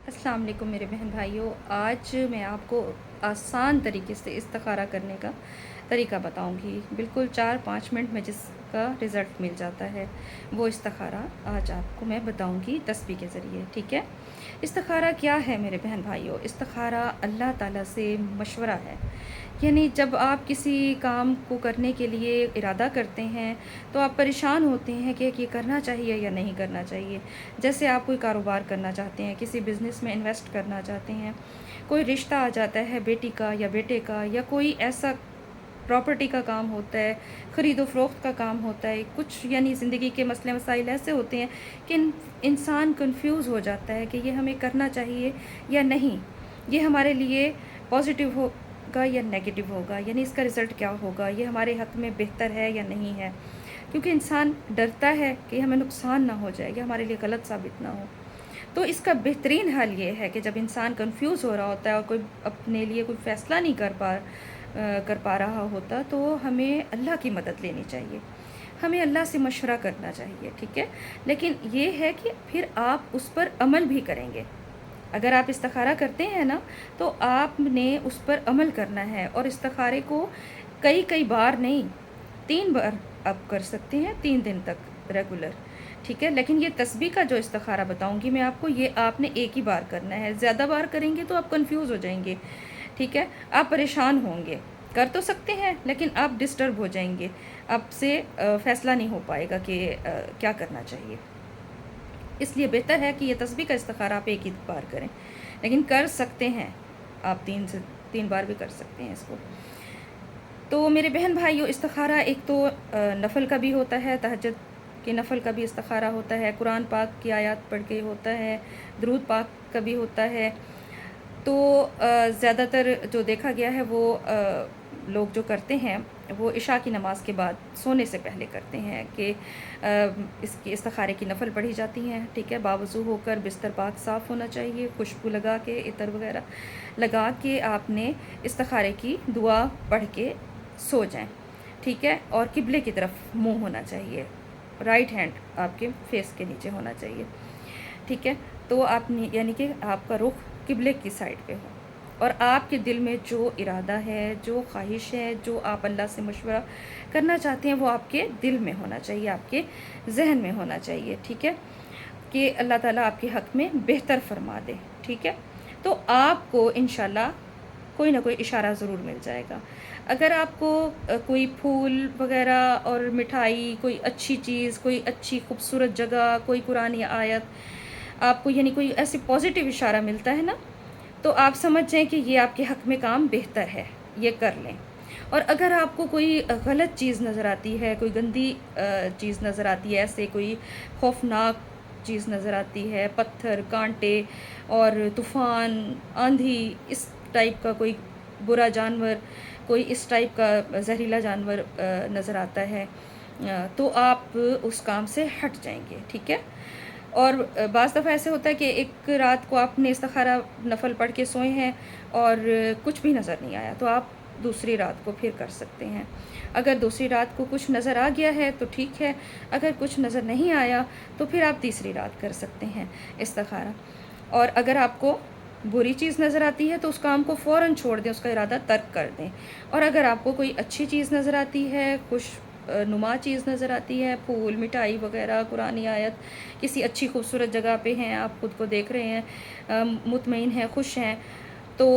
السلام علیکم میرے بہن بھائیوں، آج میں آپ کو آسان طریقے سے استخارہ کرنے کا طریقہ بتاؤں گی۔ بالکل 4-5 منٹ میں جس کا رزلٹ مل جاتا ہے، وہ استخارہ آج آپ کو میں بتاؤں گی تسبیح کے ذریعے، ٹھیک ہے؟ استخارہ کیا ہے میرے بہن بھائیوں؟ استخارہ اللہ تعالیٰ سے مشورہ ہے۔ یعنی جب آپ کسی کام کو کرنے کے لیے ارادہ کرتے ہیں تو آپ پریشان ہوتے ہیں کہ یہ کرنا چاہیے یا نہیں کرنا چاہیے۔ جیسے آپ کوئی کاروبار کرنا چاہتے ہیں، کسی بزنس میں انویسٹ کرنا چاہتے ہیں، کوئی رشتہ آ جاتا ہے بیٹی کا یا بیٹے کا، یا کوئی ایسا پراپرٹی کا کام ہوتا ہے، خرید و فروخت کا کام ہوتا ہے، کچھ یعنی زندگی کے مسئلے مسائل ایسے ہوتے ہیں کہ انسان کنفیوز ہو جاتا ہے کہ یہ ہمیں کرنا چاہیے یا نہیں، یہ ہمارے لیے پازیٹیو ہوگا یا نیگیٹو ہوگا، یعنی اس کا رزلٹ کیا ہوگا، یہ ہمارے حق میں بہتر ہے یا نہیں ہے، کیونکہ انسان ڈرتا ہے کہ ہمیں نقصان نہ ہو جائے یا ہمارے لیے غلط ثابت نہ ہو۔ تو اس کا بہترین حل یہ ہے کہ جب انسان کنفیوز ہو رہا ہوتا ہے اور کوئی اپنے لیے کوئی فیصلہ نہیں کر پا رہا ہوتا، تو ہمیں اللہ کی مدد لینی چاہیے، ہمیں اللہ سے مشورہ کرنا چاہیے، ٹھیک ہے؟ لیکن یہ ہے کہ پھر آپ اس پر عمل بھی کریں گے۔ اگر آپ استخارہ کرتے ہیں نا، تو آپ نے اس پر عمل کرنا ہے، اور استخارے کو کئی بار نہیں، 3 بار آپ کر سکتے ہیں، 3 دن تک ریگولر، ٹھیک ہے؟ لیکن یہ تسبیح کا جو استخارہ بتاؤں گی میں آپ کو، یہ آپ نے ایک ہی بار کرنا ہے۔ زیادہ بار کریں گے تو آپ کنفیوز ہو جائیں گے، ٹھیک ہے؟ آپ پریشان ہوں گے، کر تو سکتے ہیں لیکن آپ ڈسٹرب ہو جائیں گے، آپ سے فیصلہ نہیں ہو پائے گا کہ کیا کرنا چاہیے۔ اس لیے بہتر ہے کہ یہ تسبیح کا استخارہ آپ ایک ہی بار کریں، لیکن کر سکتے ہیں آپ 3 بار بھی کر سکتے ہیں اس کو۔ تو میرے بہن بھائیوں، استخارہ ایک تو نفل کا بھی ہوتا ہے، تہجد کے نفل کا بھی استخارہ ہوتا ہے، قرآن پاک کی آیات پڑھ کے ہوتا ہے، درود پاک کا بھی ہوتا ہے۔ تو زیادہ تر جو دیکھا گیا ہے وہ لوگ جو کرتے ہیں وہ عشاء کی نماز کے بعد سونے سے پہلے کرتے ہیں کہ اس کی استخارے کی نفل پڑھی جاتی ہیں، ٹھیک ہے؟ باوضو ہو کر بستر پاک صاف ہونا چاہیے، خوشبو لگا کے، عطر وغیرہ لگا کے آپ نے استخارے کی دعا پڑھ کے سو جائیں، ٹھیک ہے؟ اور قبلے کی طرف منہ ہونا چاہیے، رائٹ ہینڈ آپ کے فیس کے نیچے ہونا چاہیے، ٹھیک ہے؟ تو آپ یعنی کہ آپ کا رخ قبلے کی سائڈ پہ ہو، اور آپ کے دل میں جو ارادہ ہے، جو خواہش ہے، جو آپ اللہ سے مشورہ کرنا چاہتے ہیں، وہ آپ کے دل میں ہونا چاہیے، آپ کے ذہن میں ہونا چاہیے، ٹھیک ہے؟ کہ اللہ تعالیٰ آپ کے حق میں بہتر فرما دے، ٹھیک ہے؟ تو آپ کو انشاءاللہ کوئی نہ کوئی اشارہ ضرور مل جائے گا۔ اگر آپ کو کوئی پھول وغیرہ اور مٹھائی، کوئی اچھی چیز، کوئی اچھی خوبصورت جگہ، کوئی قرآن آپ کو یعنی کوئی ایسی پازیٹیو اشارہ ملتا ہے نا، تو آپ سمجھ جائیں کہ یہ آپ کے حق میں کام بہتر ہے، یہ کر لیں۔ اور اگر آپ کو کوئی غلط چیز نظر آتی ہے، کوئی گندی چیز نظر آتی ہے، ایسے کوئی خوفناک چیز نظر آتی ہے، پتھر، کانٹے اور طوفان، آندھی، اس ٹائپ کا کوئی برا جانور، کوئی اس ٹائپ کا زہریلا جانور نظر آتا ہے، تو آپ اس کام سے ہٹ جائیں گے، ٹھیک ہے؟ اور بعض دفعہ ایسے ہوتا ہے کہ ایک رات کو آپ نے استخارہ نفل پڑھ کے سوئے ہیں اور کچھ بھی نظر نہیں آیا، تو آپ دوسری رات کو پھر کر سکتے ہیں۔ اگر دوسری رات کو کچھ نظر آ گیا ہے تو ٹھیک ہے، اگر کچھ نظر نہیں آیا تو پھر آپ تیسری رات کر سکتے ہیں استخارہ۔ اور اگر آپ کو بری چیز نظر آتی ہے تو اس کام کو فوراً چھوڑ دیں، اس کا ارادہ ترک کر دیں۔ اور اگر آپ کو کوئی اچھی چیز نظر آتی ہے، خوش نما چیز نظر آتی ہے، پھول، مٹھائی وغیرہ، قرآنی آیت، کسی اچھی خوبصورت جگہ پہ ہیں، آپ خود کو دیکھ رہے ہیں، مطمئن ہیں، خوش ہیں، تو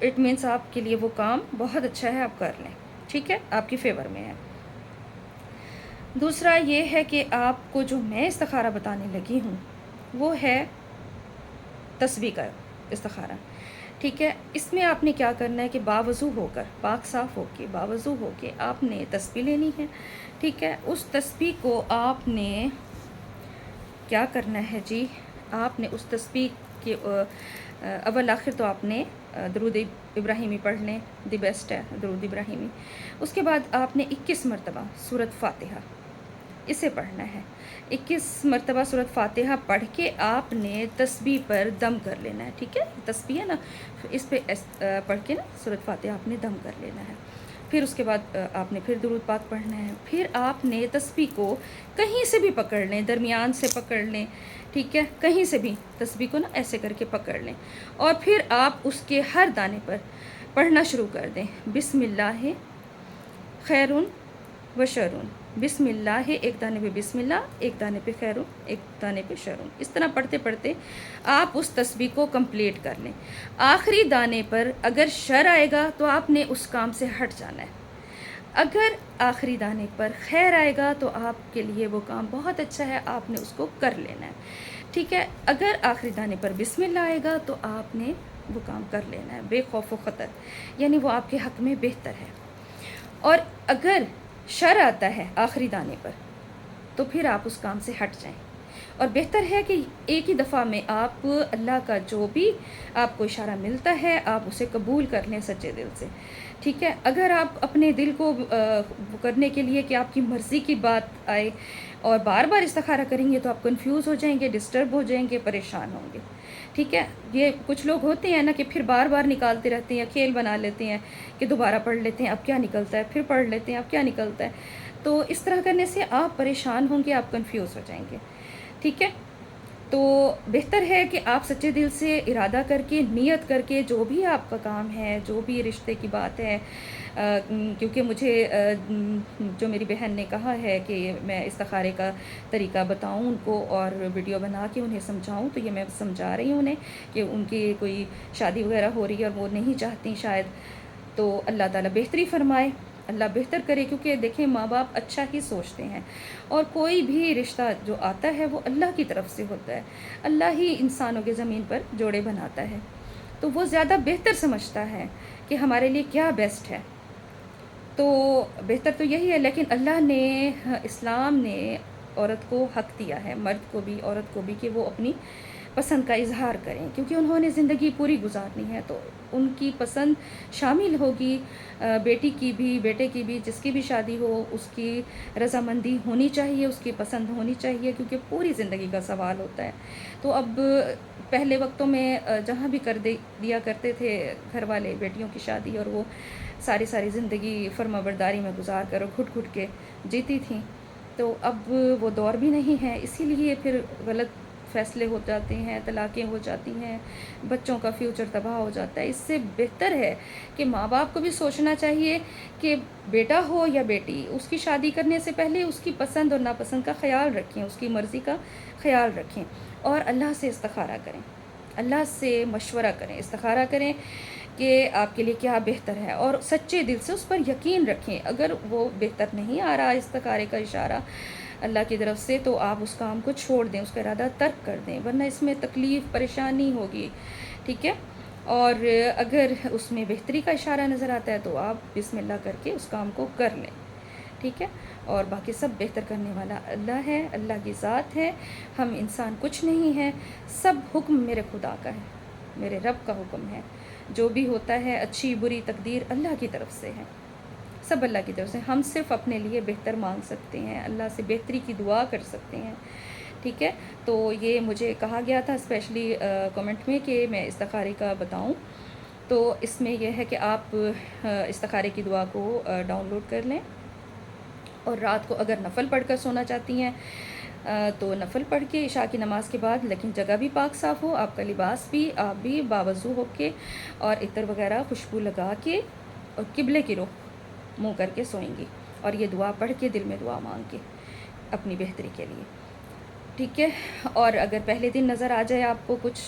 اٹ مینس آپ کے لیے وہ کام بہت اچھا ہے، آپ کر لیں، ٹھیک ہے؟ آپ کی فیور میں ہے۔ دوسرا یہ ہے کہ آپ کو جو میں استخارہ بتانے لگی ہوں وہ ہے تسبیح کا استخارہ، ٹھیک ہے؟ اس میں آپ نے کیا کرنا ہے کہ باوضو ہو کر، پاک صاف ہو کے، باوضو ہو کے آپ نے تسبیح لینی ہے، ٹھیک ہے؟ اس تسبیح کو آپ نے کیا کرنا ہے جی، آپ نے اس تسبیح کے اول آخر تو آپ نے درود ابراہیمی پڑھ لیں، دی بیسٹ ہے درود ابراہیمی۔ اس کے بعد آپ نے 21 مرتبہ سورۃ فاتحہ اسے پڑھنا ہے، 21 مرتبہ سورۃ فاتحہ پڑھ کے آپ نے تسبیح پر دم کر لینا ہے، ٹھیک ہے؟ تسبیح ہے نا، اس پہ پڑھ کے نا سورۃ فاتحہ آپ نے دم کر لینا ہے۔ پھر اس کے بعد آپ نے پھر درود پاک پڑھنا ہے. پھر آپ نے تسبیح کو کہیں سے بھی پکڑ لیں، درمیان سے پکڑ لیں، ٹھیک ہے، کہیں سے بھی تسبیح کو نا ایسے کر کے پکڑ لیں، اور پھر آپ اس کے ہر دانے پر پڑھنا شروع کر دیں. بسم اللہ خیرون و شرون، بسم اللہ، ایک دانے پہ بسم اللہ، ایک دانے پہ خیرون، ایک دانے پہ شرون. اس طرح پڑھتے پڑھتے آپ اس تسبیح کو کمپلیٹ کر لیں. آخری دانے پر اگر شر آئے گا تو آپ نے اس کام سے ہٹ جانا ہے. اگر آخری دانے پر خیر آئے گا تو آپ کے لیے وہ کام بہت اچھا ہے، آپ نے اس کو کر لینا ہے، ٹھیک ہے. اگر آخری دانے پر بسم اللہ آئے گا تو آپ نے وہ کام کر لینا ہے بے خوف و خطر، یعنی وہ آپ کے حق میں بہتر ہے. اور اگر شر آتا ہے آخری دانے پر تو پھر آپ اس کام سے ہٹ جائیں. اور بہتر ہے کہ ایک ہی دفعہ میں آپ اللہ کا جو بھی آپ کو اشارہ ملتا ہے آپ اسے قبول کر لیں سچے دل سے، ٹھیک ہے. اگر آپ اپنے دل کو کرنے کے لیے کہ آپ کی مرضی کی بات آئے اور بار بار استخارہ کریں گے تو آپ کنفیوز ہو جائیں گے، ڈسٹرب ہو جائیں گے، پریشان ہوں گے، ٹھیک ہے. یہ کچھ لوگ ہوتے ہیں نا کہ پھر بار بار نکالتے رہتے ہیں، کھیل بنا لیتے ہیں کہ دوبارہ پڑھ لیتے ہیں اب کیا نکلتا ہے، پھر پڑھ لیتے ہیں اب کیا نکلتا ہے. تو اس طرح کرنے سے آپ پریشان ہوں گے، آپ کنفیوز ہو جائیں گے، ٹھیک ہے. تو بہتر ہے کہ آپ سچے دل سے ارادہ کر کے، نیت کر کے، جو بھی آپ کا کام ہے، جو بھی رشتے کی بات ہے، کیونکہ مجھے جو میری بہن نے کہا ہے کہ میں استخارے کا طریقہ بتاؤں ان کو اور ویڈیو بنا کے انہیں سمجھاؤں، تو یہ میں سمجھا رہی ہوں انہیں کہ ان کی کوئی شادی وغیرہ ہو رہی ہے اور وہ نہیں چاہتی شاید، تو اللہ تعالیٰ بہتری فرمائے، اللہ بہتر کرے. کیونکہ دیکھیں ماں باپ اچھا ہی سوچتے ہیں، اور کوئی بھی رشتہ جو آتا ہے وہ اللہ کی طرف سے ہوتا ہے. اللہ ہی انسانوں کے زمین پر جوڑے بناتا ہے، تو وہ زیادہ بہتر سمجھتا ہے کہ ہمارے لیے کیا بیسٹ ہے. تو بہتر تو یہی ہے. لیکن اللہ نے، اسلام نے عورت کو حق دیا ہے، مرد کو بھی عورت کو بھی، کہ وہ اپنی پسند کا اظہار کریں، کیونکہ انہوں نے زندگی پوری گزارنی ہے. تو ان کی پسند شامل ہوگی، بیٹی کی بھی، بیٹے کی بھی، جس کی بھی شادی ہو اس کی رضامندی ہونی چاہیے، اس کی پسند ہونی چاہیے، کیونکہ پوری زندگی کا سوال ہوتا ہے. تو اب پہلے وقتوں میں جہاں بھی کر دیا کرتے تھے گھر والے بیٹیوں کی شادی، اور وہ ساری زندگی فرما برداری میں گزار کر گھٹ گھٹ کے جیتی تھیں. تو اب وہ دور بھی نہیں ہے، اسی لیے پھر غلط فیصلے ہو جاتے ہیں، طلاقیں ہو جاتی ہیں، بچوں کا فیوچر تباہ ہو جاتا ہے. اس سے بہتر ہے کہ ماں باپ کو بھی سوچنا چاہیے کہ بیٹا ہو یا بیٹی، اس کی شادی کرنے سے پہلے اس کی پسند اور ناپسند کا خیال رکھیں، اس کی مرضی کا خیال رکھیں، اور اللہ سے استخارہ کریں، اللہ سے مشورہ کریں، استخارہ کریں کہ آپ کے لیے کیا بہتر ہے، اور سچے دل سے اس پر یقین رکھیں. اگر وہ بہتر نہیں آ رہا استخارے کا اشارہ اللہ کی طرف سے تو آپ اس کام کو چھوڑ دیں، اس کا ارادہ ترک کر دیں، ورنہ اس میں تکلیف پریشانی ہوگی، ٹھیک ہے. اور اگر اس میں بہتری کا اشارہ نظر آتا ہے تو آپ بسم اللہ کر کے اس کام کو کر لیں، ٹھیک ہے. اور باقی سب بہتر کرنے والا اللہ ہے، اللہ کی ذات ہے، ہم انسان کچھ نہیں ہیں. سب حکم میرے خدا کا ہے، میرے رب کا حکم ہے. جو بھی ہوتا ہے اچھی بری تقدیر اللہ کی طرف سے ہے، سب اللہ کی طرف سے. ہم صرف اپنے لیے بہتر مانگ سکتے ہیں، اللہ سے بہتری کی دعا کر سکتے ہیں، ٹھیک ہے. تو یہ مجھے کہا گیا تھا اسپیشلی کمنٹ میں کہ میں استخارے کا بتاؤں. تو اس میں یہ ہے کہ آپ استخارے کی دعا کو ڈاؤن لوڈ کر لیں، اور رات کو اگر نفل پڑھ کر سونا چاہتی ہیں تو نفل پڑھ کے عشاء کی نماز کے بعد، لیکن جگہ بھی پاک صاف ہو، آپ کا لباس بھی، آپ بھی باوضو ہو کے اور عطر وغیرہ خوشبو لگا کے اور قبلے کی رخ منہ کر کے سوئیں گی، اور یہ دعا پڑھ کے دل میں دعا مانگ کے اپنی بہتری کے لیے، ٹھیک ہے. اور اگر پہلے دن نظر آ جائے آپ کو کچھ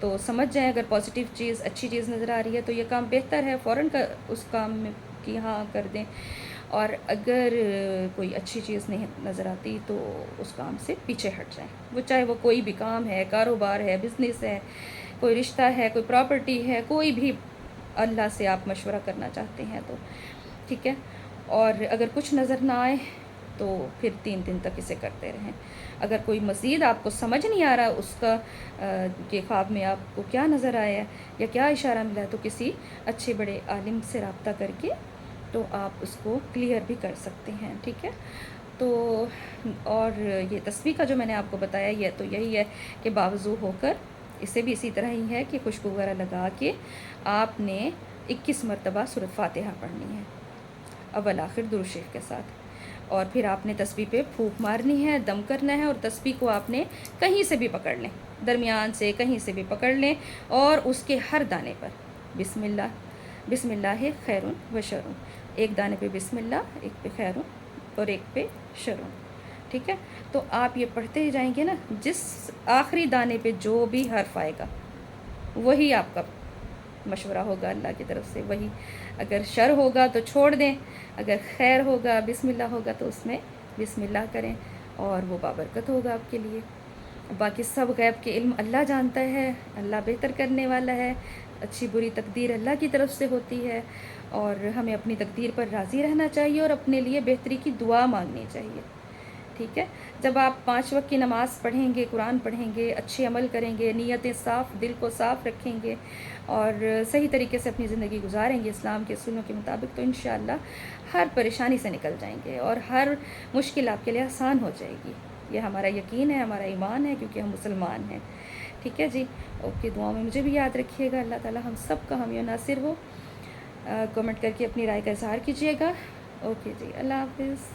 تو سمجھ جائیں، اگر پازیٹیو چیز، اچھی چیز نظر آ رہی ہے تو یہ کام بہتر ہے، فوراً کا اس کام میں کی ہاں کر دیں. اور اگر کوئی اچھی چیز نہیں نظر آتی تو اس کام سے پیچھے ہٹ جائیں، وہ چاہے وہ کوئی بھی کام ہے، کاروبار ہے، بزنس ہے، کوئی رشتہ ہے، کوئی پراپرٹی ہے، کوئی بھی اللہ سے آپ مشورہ کرنا چاہتے ہیں تو ٹھیک ہے. اور اگر کچھ نظر نہ آئے تو پھر 3 دن تک اسے کرتے رہیں. اگر کوئی مزید آپ کو سمجھ نہیں آ رہا اس کا کہ خواب میں آپ کو کیا نظر آیا ہے یا کیا اشارہ ملا ہے، تو کسی اچھے بڑے عالم سے رابطہ کر کے تو آپ اس کو کلیئر بھی کر سکتے ہیں، ٹھیک ہے. تو اور یہ تسبیح کا جو میں نے آپ کو بتایا یہ تو یہی ہے کہ باوضو ہو کر، اسے بھی اسی طرح ہی ہے کہ خوشبو وغیرہ لگا کے آپ نے 21 مرتبہ سورۃ فاتحہ پڑھنی ہے. اول آخر درود شریف کے ساتھ۔ اور پھر آپ نے تسبیح پہ پھونک مارنی ہے، دم کرنا ہے، اور تسبیح کو آپ نے کہیں سے بھی پکڑ لیں، درمیان سے کہیں سے بھی پکڑ لیں، اور اس کے ہر دانے پر بسم اللہ، بسم اللہ خیر و شر، ایک دانے پہ بسم اللہ، ایک پہ خیر اور ایک پہ شر، ٹھیک ہے؟ تو آپ یہ پڑھتے ہی جائیں گے نا، جس آخری دانے پہ جو بھی حرف آئے گا وہی آپ کا مشورہ ہوگا اللہ کی طرف سے، وہی۔ اگر شر ہوگا تو چھوڑ دیں، اگر خیر ہوگا، بسم اللہ ہوگا تو اس میں بسم اللہ کریں، اور وہ بابرکت ہوگا آپ کے لیے۔ باقی سب غیب کے علم اللہ جانتا ہے، اللہ بہتر کرنے والا ہے، اچھی بری تقدیر اللہ کی طرف سے ہوتی ہے، اور ہمیں اپنی تقدیر پر راضی رہنا چاہیے اور اپنے لیے بہتری کی دعا مانگنی چاہیے، ٹھیک ہے؟ جب آپ 5 وقت کی نماز پڑھیں گے، قرآن پڑھیں گے، اچھے عمل کریں گے، نیتیں صاف، دل کو صاف رکھیں گے، اور صحیح طریقے سے اپنی زندگی گزاریں گے اسلام کے اصولوں کے مطابق، تو انشاءاللہ ہر پریشانی سے نکل جائیں گے، اور ہر مشکل آپ کے لیے آسان ہو جائے گی۔ یہ ہمارا یقین ہے، ہمارا ایمان ہے، کیونکہ ہم مسلمان ہیں، ٹھیک ہے جی؟ اوکے، دعاؤں میں مجھے بھی یاد رکھیے گا، اللہ تعالی ہم سب کا حامی و ناصر ہو۔ کمنٹ کر کے اپنی رائے کا اظہار کیجیے گا۔ اوکے جی، اللہ حافظ۔